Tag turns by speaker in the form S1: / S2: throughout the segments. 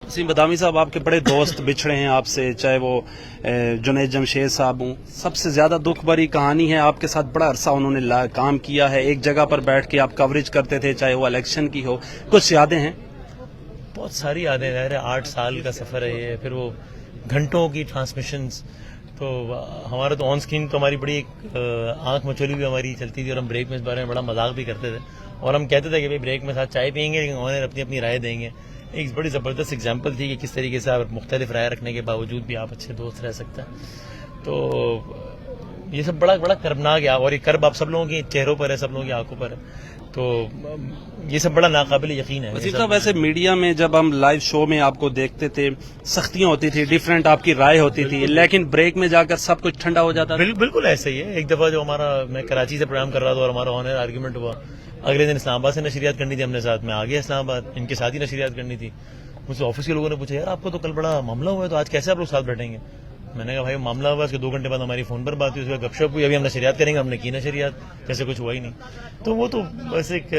S1: वसीम बदामी साहब, आपके बड़े दोस्त बिछड़े हैं आपसे, चाहे वो जुनैद जमशेद साहब हों। सबसे ज़्यादा दुख भरी कहानी है, आपके साथ बड़ा अरसा उन्होंने काम किया है, एक जगह पर बैठ के आप कवरेज करते थे, चाहे वो इलेक्शन की हो। कुछ यादें हैं?
S2: बहुत सारी यादें हैं। 8 साल का सफ़र है ये, फिर वो घंटों की ट्रांसमिशंस। तो हमारा तो ऑन स्क्रीन तो हमारी बड़ी एक आंख मचोली भी हमारी चलती थी, और हम ब्रेक में इस बारे में बड़ा मजाक भी करते थे, और हम कहते थे कि भाई ब्रेक में साथ चाय पियेंगे, लेकिन ऑनर अपनी अपनी राय देंगे। एक बड़ी ज़बरदस्त एग्जाम्पल थी कि किस तरीके से आप मुख्तलिफ राय रखने के बावजूद भी आप अच्छे दोस्त रह सकते हैं। तो ये सब बड़ा बड़ा कर्बनाक है, और ये कर्ब आप सब लोगों के चेहरों पर है, सब लोगों की आंखों पर है। तो ये सब बड़ा नाकाबिल यकीन है।
S1: वसीम साहब, वैसे मीडिया में जब हम लाइव शो में आपको देखते थे, सख्तियां होती थी, डिफरेंट आपकी राय होती थी, लेकिन ब्रेक में जाकर सब कुछ ठंडा हो जाता था।
S2: बिल्कुल ऐसा ही है। एक दफा जो मैं कराची से प्रोग्राम कर रहा था और हमारा ऑनर आर्ग्यूमेंट हुआ, अगले दिन इस्लामाबाद से नशरियात करनी थी हमने साथ में, आ गया इस्लामाबाद, इनके साथ ही नशरियात करनी थी। मुझसे ऑफिस के लोगों ने पूछा, यार आपको तो कल बड़ा मामला हुआ है, तो आज कैसे आप लोग साथ बैठेंगे? मैंने कहा भाई मामला हुआ, उसके 2 घंटे बाद हमारी फोन पर बात हुई, उसके बाद गपशप हुई, अभी हम नशरियात करेंगे, हमने की नशरियात, जैसे कुछ हुआ ही नहीं। तो वो तो बस एक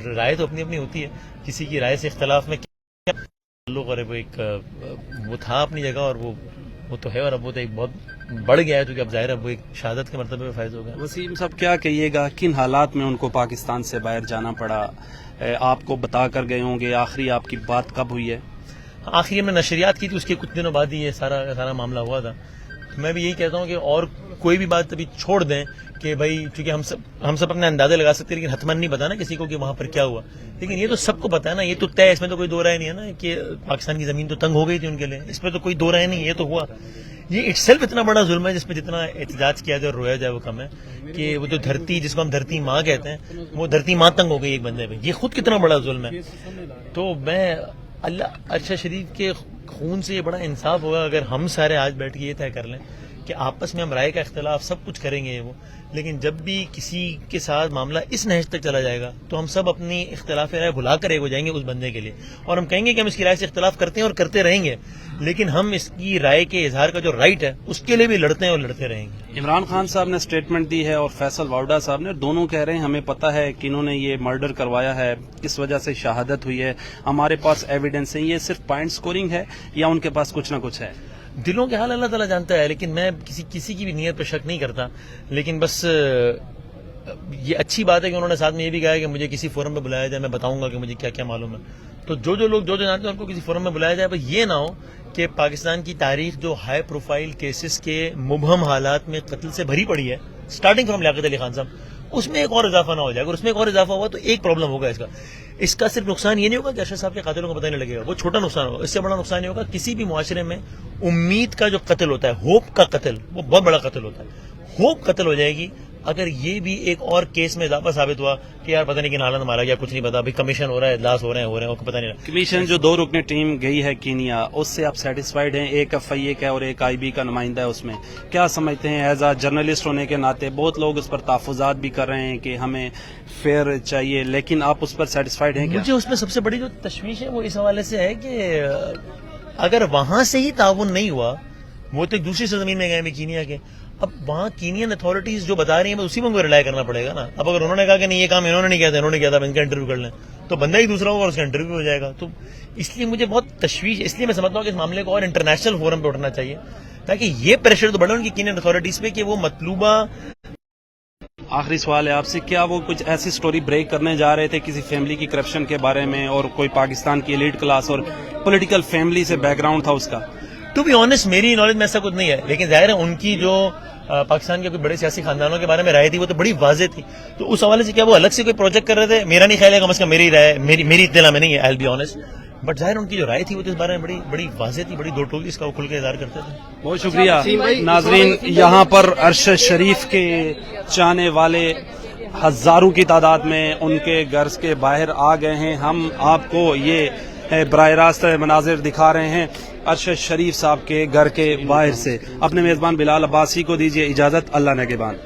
S2: राय तो अपनी अपनी होती है, किसी की राय से इख्तलाफ में लोग, और वो एक वो था अपनी जगह, और वो तो है, और अब वो तो एक बहुत बढ़ गया है, क्योंकि अब जाहिर है वो एक शहादत के मर्तबे में फायज हो गया।
S1: वसीम साहब, क्या कहिएगा, किन हालात में उनको पाकिस्तान से बाहर जाना पड़ा? आपको बता कर गए होंगे, आखिरी आपकी बात कब हुई है?
S2: आखिरी हमने नशरियात की थी, उसके कुछ दिनों बाद ही ये सारा मामला हुआ था। तो मैं भी यही कहता हूँ कि और कोई भी बात अभी छोड़ दें, कि भाई चूंकि हम सब अपने अंदाजे लगा सकते हैं, लेकिन हतमन नहीं पता ना किसी को कि वहां पर क्या हुआ। लेकिन ये तो सबको पता है ना, ये तो तय, इसमें तो कोई दो राय नहीं है ना, कि पाकिस्तान की जमीन तो तंग हो गई थी उनके लिए, इसमें तो कोई दो राय नहीं, ये तो हुआ। ये इटसेल्फ इतना बड़ा जुल्म है, जिसमें जितना एहतजाज किया जाए और रोया जाए वो कम है, कि वो जो धरती, जिसको हम धरती माँ कहते हैं, वो धरती माँ तंग हो गई एक बंदे पे, ये खुद कितना बड़ा जुल्म है। तो मैं अल्लाह अरशद शरीफ के खून से ये बड़ा इंसाफ होगा अगर हम सारे आज बैठ के ये तय कर लें कि आपस में हम राय का इख्तलाफ सब कुछ करेंगे वो, लेकिन जब भी किसी के साथ मामला इस नहज तक चला जाएगा तो हम सब अपनी इख्तलाफ राय भुला कर एक हो जाएंगे उस बंदे के लिए, और हम कहेंगे कि हम इसकी राय से इख्तलाफ करते हैं और करते रहेंगे, लेकिन हम इसकी राय के इजहार का जो राइट है उसके लिए भी लड़ते हैं और लड़ते रहेंगे।
S1: इमरान खान साहब ने स्टेटमेंट दी है और फैसल वावडा साहब ने, दोनों कह रहे हैं हमें पता है कि इन्होंने ये मर्डर करवाया है, किस वजह से शहादत हुई है, हमारे पास एविडेंस है। ये सिर्फ पॉइंट स्कोरिंग है या उनके पास कुछ ना कुछ है?
S2: दिलों के हाल अल्लाह ताला जानता है, लेकिन मैं किसी की भी नीयत पर शक नहीं करता, लेकिन बस ये अच्छी बात है कि उन्होंने साथ में ये भी कहा है कि मुझे किसी फोरम पे बुलाया जाए, मैं बताऊंगा कि मुझे क्या क्या मालूम है। तो जो लोग जो जानते हैं उनको किसी फोरम में बुलाया जाए, पर ये ना हो कि पाकिस्तान की तारीख जो हाई प्रोफाइल केसेस के मुबहम हालात में कत्ल से भरी पड़ी है, स्टार्टिंग फ्रॉम लियाकत अली खान साहब, उसमें एक और इजाफा ना हो जाए। अगर उसमें एक और इजाफा हुआ तो एक प्रॉब्लम होगा इसका सिर्फ नुकसान ये नहीं होगा कि अरशद साहब के कातिलों को पता नहीं लगेगा, वो छोटा नुकसान होगा। इससे बड़ा नुकसान ये होगा किसी भी मुआशरे में उम्मीद का जो कत्ल होता है, होप का कत्ल, वो बहुत बड़ा कत्ल होता है। होप कत्ल हो जाएगी अगर ये भी एक और केस में इजाफा साबित हुआ कि यार पता नहीं किन हालत मारा गया, कुछ नहीं पता, भाई कमीशन हो रहा है, इजलास हो रहे हैं, पता नहीं।
S1: कमीशन जो 2 रुकनी टीम गई है कीनिया, उससे आप सेटिस्फाइड हैं? एक FIA का और एक IB का नुमाइंदा है, उसमें क्या समझते हैं? एज आ जर्नलिस्ट होने के नाते बहुत लोग उस पर तहफ़्फ़ुज़ात भी कर रहे हैं कि हमें फेयर चाहिए, लेकिन आप उस पर सेटिस्फाइड हैं क्या?
S2: मुझे उसमें सबसे बड़ी जो तशवीश है वो इस हवाले से है कि अगर वहां से ही ताउन नहीं हुआ, वो तो एक दूसरी सरजमीन में गए में कीनिया के, अब वहाँ कीनियन अथॉरिटीज जो बता रही हैं उसी में उनको रिलाई करना पड़ेगा ना। अब अगर उन्होंने कहा कि नहीं ये काम इन्होंने नहीं किया था, इन्होंने किया था, इनका इंटरव्यू कर लें, तो बंदा ही दूसरा होगा और उसका इंटरव्यू हो जाएगा। तो इसलिए मुझे बहुत तशवीश, इसलिए मैं समझता हूँ कि इस मामले को और इंटरनेशनल फोरम पे उठना चाहिए, ताकि ये प्रेशर तो बढ़े उनकी कीनियन अथॉरिटीज पे कि वो मतलूबा।
S1: आखिरी सवाल है आपसे, क्या वो कुछ ऐसी स्टोरी ब्रेक करने जा रहे थे किसी फैमिली की करप्शन के बारे में, और कोई पाकिस्तान की एलीट क्लास और पॉलिटिकल फैमिली से बैकग्राउंड था उसका?
S2: टू बी ऑनेस्ट मेरी नॉलेज में ऐसा कुछ नहीं है, लेकिन जाहिर है उनकी जो पाकिस्तान के कोई बड़े सियासी खानदानों के बारे में राय थी वो तो बड़ी वाज़ेह थी। तो उस हवाले से क्या वो अलग से कोई प्रोजेक्ट कर रहे थे? मेरा नहीं ख्याल है, कम से कम मेरी राय, मेरी इत्तला में नहीं है, I will be honest, but जाहिर उनकी जो राय थी वो तो इस बारे में बड़ी वाज़ेह थी, बड़ी दो टोली इसका वो खुल के इज़हार करते थे।
S1: बहुत शुक्रिया नाजरीन, यहाँ पर अरशद शरीफ के चाहने वाले हजारों की तादाद में उनके घर के बाहर आ गए हैं। हम आपको ये बराह रास्त मनाजिर दिखा रहे हैं अरशद शरीफ साहब के घर के बाहर से। अपने मेज़बान बिलाल अब्बासी को दीजिए इजाज़त। अल्लाह नेगहबान।